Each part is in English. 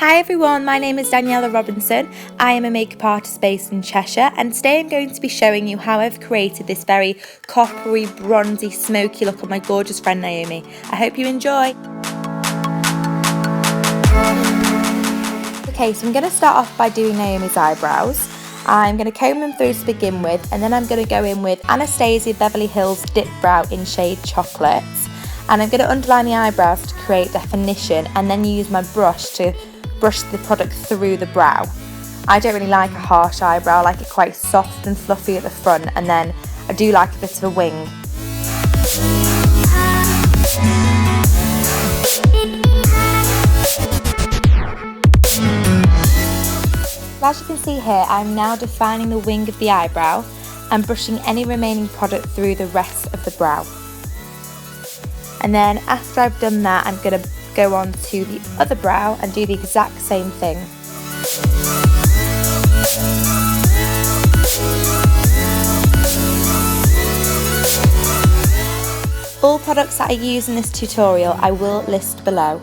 Hi everyone, my name is Daniella Robinson. I am a makeup artist based in Cheshire, and today I'm going to be showing you how I've created this very coppery, bronzy, smoky look on my gorgeous friend Naomi. I hope you enjoy. Okay, so I'm going to start off by doing Naomi's eyebrows. I'm going to comb them through to begin with, and then I'm going to go in with Anastasia Beverly Hills Dipbrow in shade Chocolate. And I'm going to underline the eyebrows to create definition, and then use my brush to brush the product through the brow. I don't really like a harsh eyebrow, I like it quite soft and fluffy at the front, and then I do like a bit of a wing. As you can see here, I'm now defining the wing of the eyebrow and brushing any remaining product through the rest of the brow. And then after I've done that, I'm going to go on to the other brow and do the exact same thing. All products that I use in this tutorial I will list below.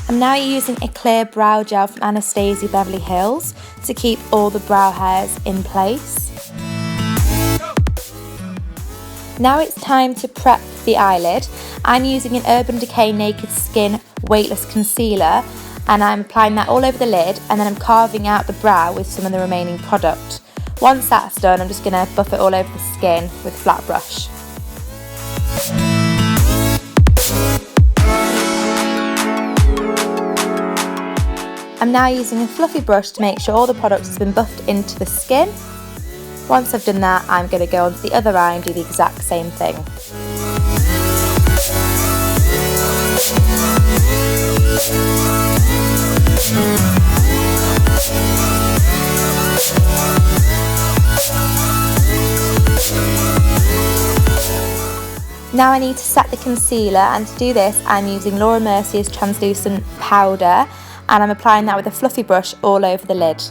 I'm now using a clear brow gel from Anastasia Beverly Hills to keep all the brow hairs in place. Now it's time to prep the eyelid. I'm using an Urban Decay Naked Skin Weightless Concealer, and I'm applying that all over the lid, and then I'm carving out the brow with some of the remaining product. Once that's done, I'm just going to buff it all over the skin with a flat brush. I'm now using a fluffy brush to make sure all the product has been buffed into the skin. Once I've done that, I'm going to go onto the other eye and do the exact same thing. Now I need to set the concealer, and to do this I'm using Laura Mercier's translucent powder, and I'm applying that with a fluffy brush all over the lid.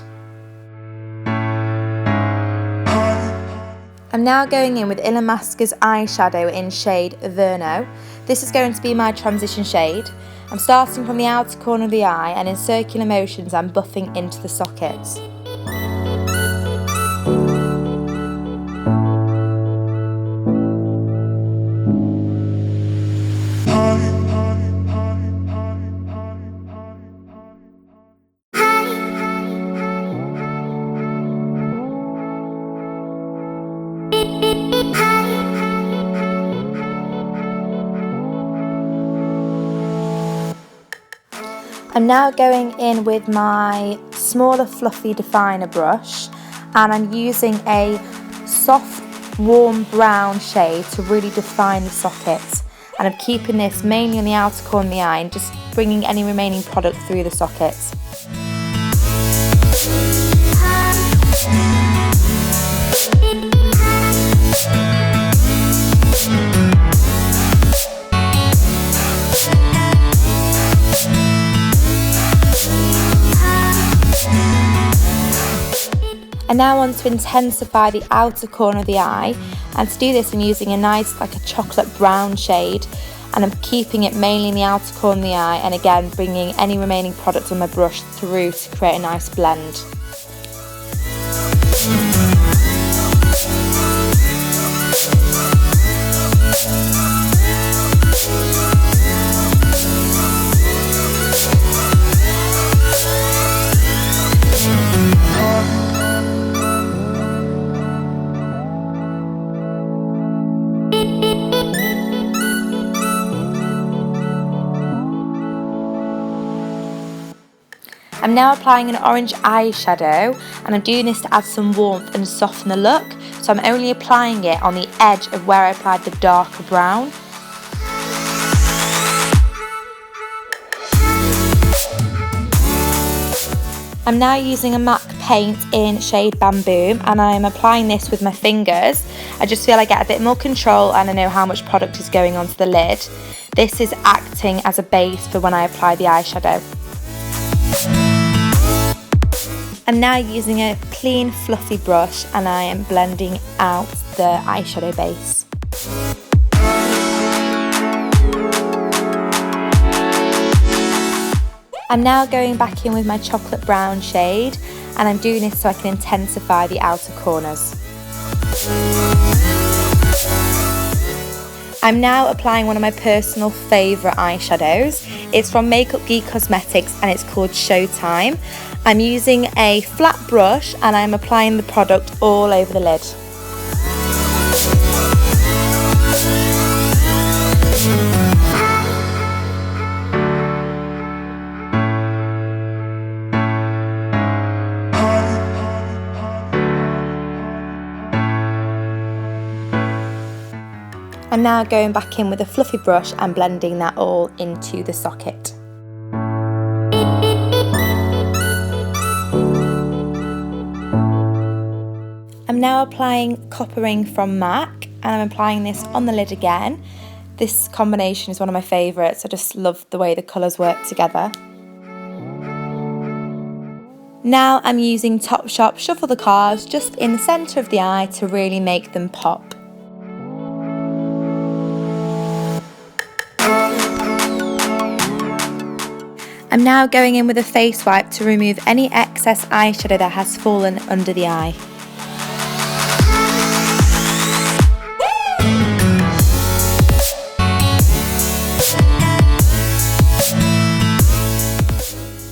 I'm now going in with Illamasqua's eyeshadow in shade Vernau. This is going to be my transition shade. I'm starting from the outer corner of the eye, and in circular motions I'm buffing into the sockets. I'm now going in with my smaller fluffy definer brush, and I'm using a soft warm brown shade to really define the sockets, and I'm keeping this mainly on the outer corner of the eye and just bringing any remaining product through the sockets. I now want to intensify the outer corner of the eye, and to do this I'm using a nice like a chocolate brown shade, and I'm keeping it mainly in the outer corner of the eye, and again bringing any remaining product on my brush through to create a nice blend. I'm now applying an orange eyeshadow, and I'm doing this to add some warmth and soften the look, so I'm only applying it on the edge of where I applied the darker brown. I'm now using a MAC paint in shade Bamboom, and I'm applying this with my fingers. I just feel I get a bit more control and I know how much product is going onto the lid. This is acting as a base for when I apply the eyeshadow. I'm now using a clean fluffy brush and I am blending out the eyeshadow base. I'm now going back in with my chocolate brown shade, and I'm doing this so I can intensify the outer corners. I'm now applying one of my personal favourite eyeshadows. It's from Geek Cosmetics and it's called Showtime. I'm using a flat brush and I'm applying the product all over the lid. I'm now going back in with a fluffy brush and blending that all into the socket. I'm now applying Copper Ring from MAC and I'm applying this on the lid again. This combination is one of my favourites. I just love the way the colours work together. Now I'm using Topshop Shuffle the Cards just in the centre of the eye to really make them pop. I'm now going in with a face wipe to remove any excess eyeshadow that has fallen under the eye.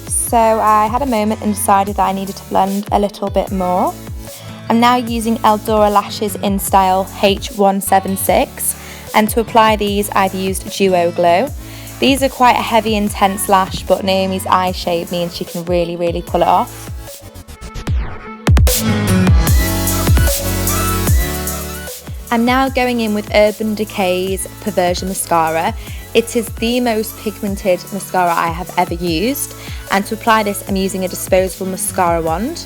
So I had a moment and decided that I needed to blend a little bit more. I'm now using Eldora lashes in style H176, and to apply these I've used Duo Glow. These are quite a heavy, intense lash, but Naomi's eye shape means she can really pull it off. I'm now going in with Urban Decay's Perversion mascara. It is the most pigmented mascara I have ever used, and to apply this I'm using a disposable mascara wand.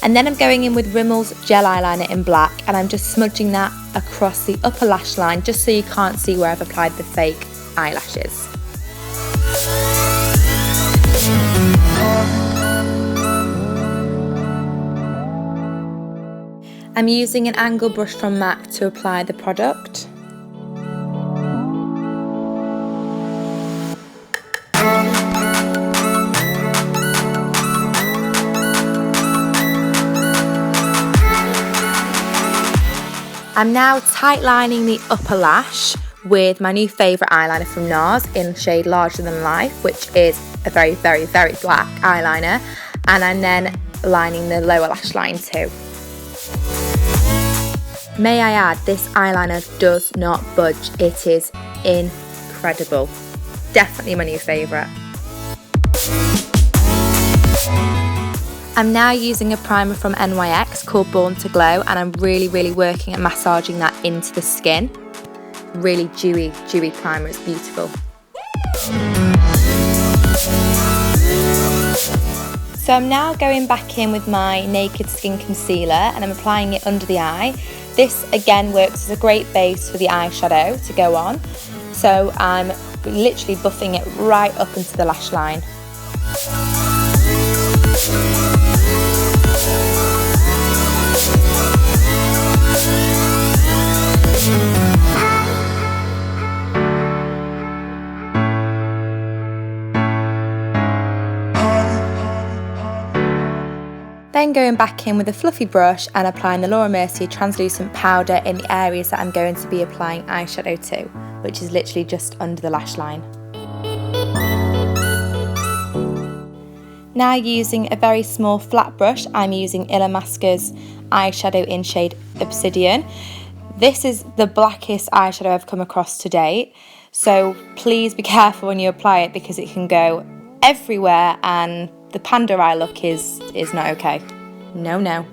And then I'm going in with Rimmel's gel eyeliner in black, and I'm just smudging that across the upper lash line just so you can't see where I've applied the fake eyelashes. I'm using an angle brush from MAC to apply the product. I'm now tight lining the upper lash with my new favourite eyeliner from Nars in shade Larger Than Life, which is a very black eyeliner, and I'm then lining the lower lash line too. May I add, this eyeliner does not budge. It is incredible. Definitely my new favourite. I'm now using a primer from NYX called Born to Glow, and I'm really working at massaging that into the skin. Really dewy primer, it's beautiful. So I'm now going back in with my Naked Skin Concealer and I'm applying it under the eye. This again works as a great base for the eyeshadow to go on. So I'm literally buffing it right up into the lash line. Then going back in with a fluffy brush and applying the Mercier translucent powder in the areas that I'm going to be applying eyeshadow to, which is literally just under the lash line. Now using a very small flat brush, I'm using Illamasqua's eyeshadow in shade Obsidion. This is the blackest eyeshadow I've come across to date, so please be careful when you apply it because it can go everywhere and the panda eye look is not okay. No.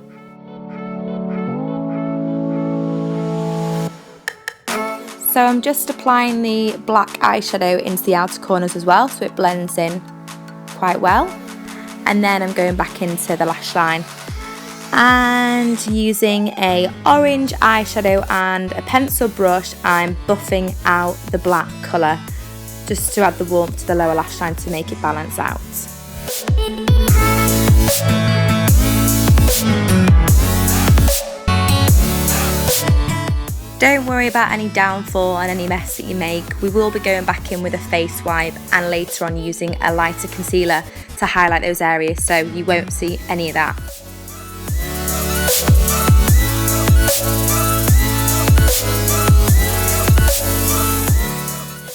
So I'm just applying the black eyeshadow into the outer corners as well, so it blends in quite well. And then I'm going back into the lash line. And using a orange eyeshadow and a pencil brush, I'm buffing out the black colour just to add the warmth to the lower lash line to make it balance out. Don't worry about any downfall and any mess that you make. We will be going back in with a face wipe and later on using a lighter concealer to highlight those areas, so you won't see any of that.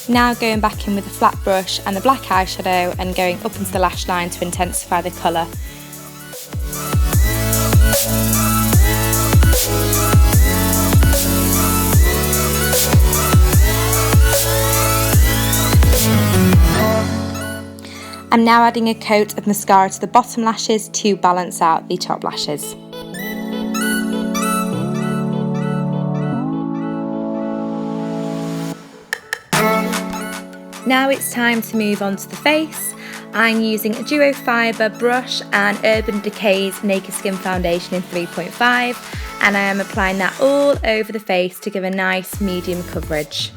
Now going back in with a flat brush and the black eyeshadow and going up into the lash line to intensify the colour. I'm now adding a coat of mascara to the bottom lashes to balance out the top lashes. Now it's time to move on to the face. I'm using a duo fibre brush and Urban Decay's Naked Skin Foundation in 3.5, and I am applying that all over the face to give a nice medium coverage.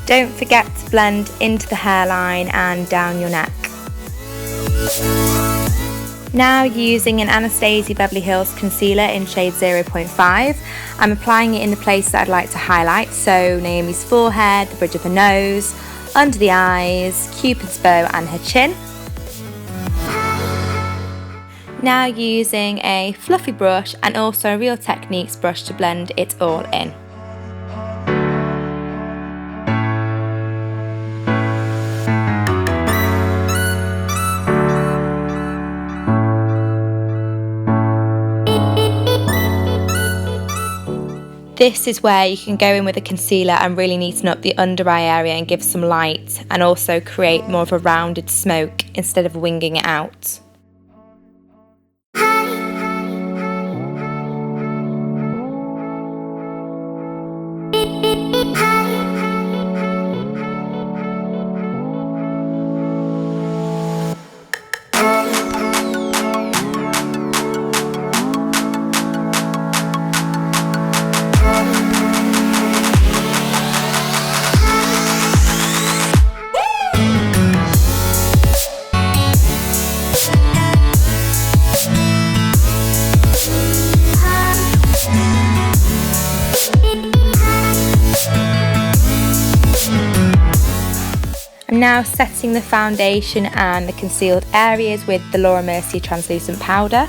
Don't forget to blend into the hairline and down your neck. Now using an Anastasia Beverly Hills concealer in shade 0.5, I'm applying it in the places that I'd like to highlight, so Naomi's forehead, the bridge of her nose, under the eyes, Cupid's bow and her chin. Now using a fluffy brush and also a Real Techniques brush to blend it all in. This is where you can go in with a concealer and really neaten up the under eye area and give some light, and also create more of a rounded smoke instead of winging it out. I'm now setting the foundation and the concealed areas with the Mercier translucent powder.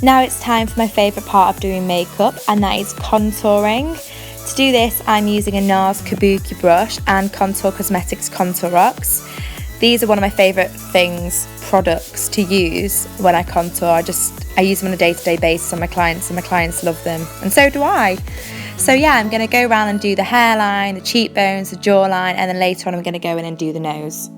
Now it's time for my favourite part of doing makeup, and that is contouring. To do this, I'm using a Nars Kabuki brush and Contour Cosmetics Contour Rocks. These are one of my favourite products to use when I contour. I use them on a day-to-day basis on my clients, and my clients love them, and so do I. So yeah, I'm going to go around and do the hairline, the cheekbones, the jawline, and then later on I'm going to go in and do the nose.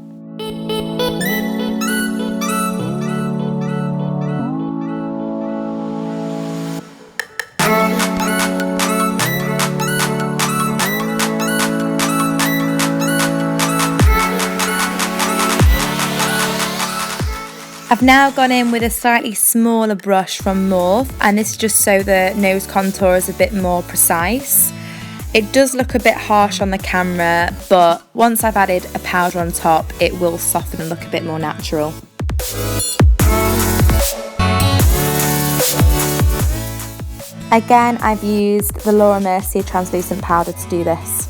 I've now gone in with a slightly smaller brush from Morphe, and this is just so the nose contour is a bit more precise. It does look a bit harsh on the camera, but once I've added a powder on top, it will soften and look a bit more natural. Again, I've used the Mercier translucent powder to do this.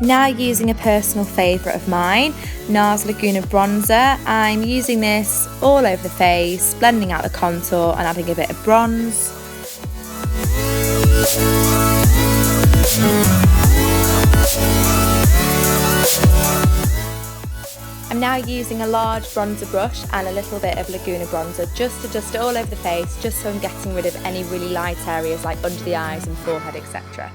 Now using a personal favourite of mine, Nars Laguna bronzer. I'm using this all over the face, blending out the contour and adding a bit of bronze. I'm now using a large bronzer brush and a little bit of Laguna bronzer just to dust it all over the face, just so I'm getting rid of any really light areas like under the eyes and forehead, etc.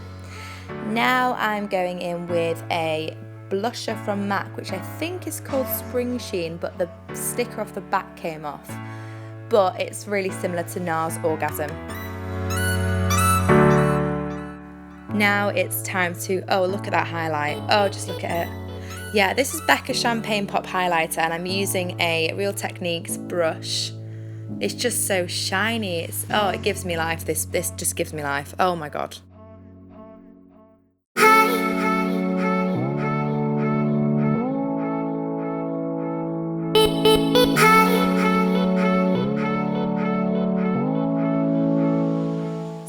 Now I'm going in with a blusher from MAC, which I think is called Springsheen, but the sticker off the back came off. But it's really similar to NARS Orgasm. Now it's time to, oh, look at that highlight. Oh, just look at it. Yeah, this is Becca Champagne Pop Highlighter, and I'm using a Real Techniques brush. It's just so shiny. It gives me life. This just gives me life. Oh my god.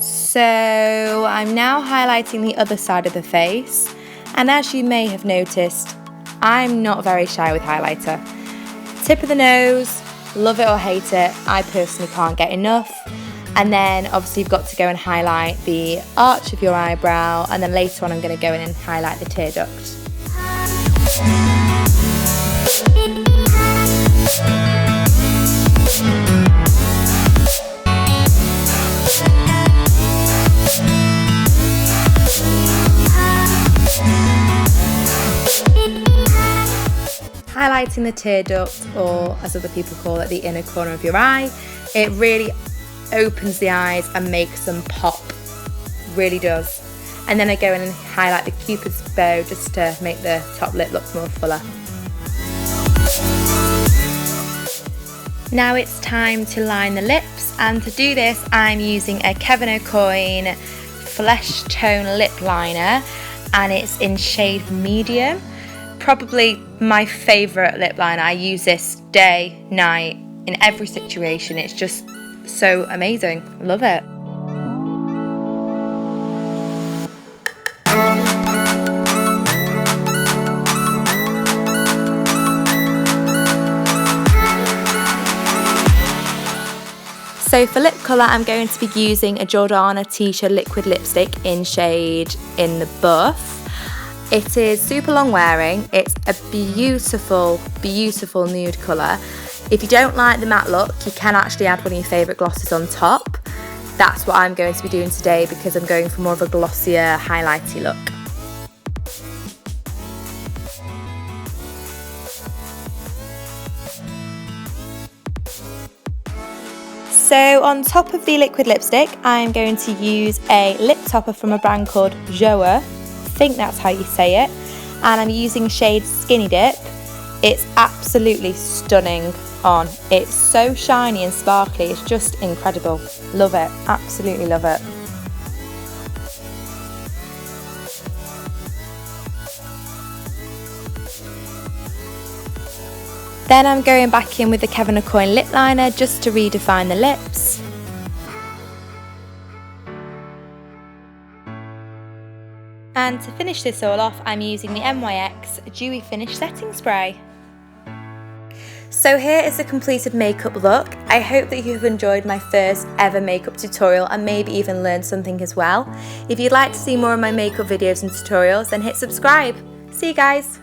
So I'm now highlighting the other side of the face, and as you may have noticed, I'm not very shy with highlighter. Tip of the nose, love it or hate it, I personally can't get enough. And then obviously you've got to go and highlight the arch of your eyebrow, and then later on I'm going to go in and highlight the tear duct. Highlighting the tear duct, or as other people call it, the inner corner of your eye, it really opens the eyes and makes them pop, really does. And then I go in and highlight the Cupid's bow just to make the top lip look more fuller. Now it's time to line the lips, and to do this I'm using a Kevyn Aucoin Flesh Tone Lip Liner, and it's in shade medium. Probably my favourite lip liner. I use this day, night, in every situation. It's just so amazing. Love it. So for lip colour, I'm going to be using a Jordana Tisha liquid lipstick in shade In the Buff. It is super long wearing. It's a beautiful, beautiful nude colour. If you don't like the matte look, you can actually add one of your favourite glosses on top. That's what I'm going to be doing today because I'm going for more of a glossier, highlighty look. So on top of the liquid lipstick, I'm going to use a lip topper from a brand called Joa. I think that's how you say it, and I'm using shade Skinny Dip. It's absolutely stunning on. It's so shiny and sparkly, it's just incredible. Love it, absolutely love it. Then I'm going back in with the Kevyn Aucoin lip liner just to redefine the lips. And to finish this all off, I'm using the NYX Dewy Finish Setting Spray. So here is the completed makeup look. I hope that you have enjoyed my first ever makeup tutorial and maybe even learned something as well. If you'd like to see more of my makeup videos and tutorials, then hit subscribe. See you guys!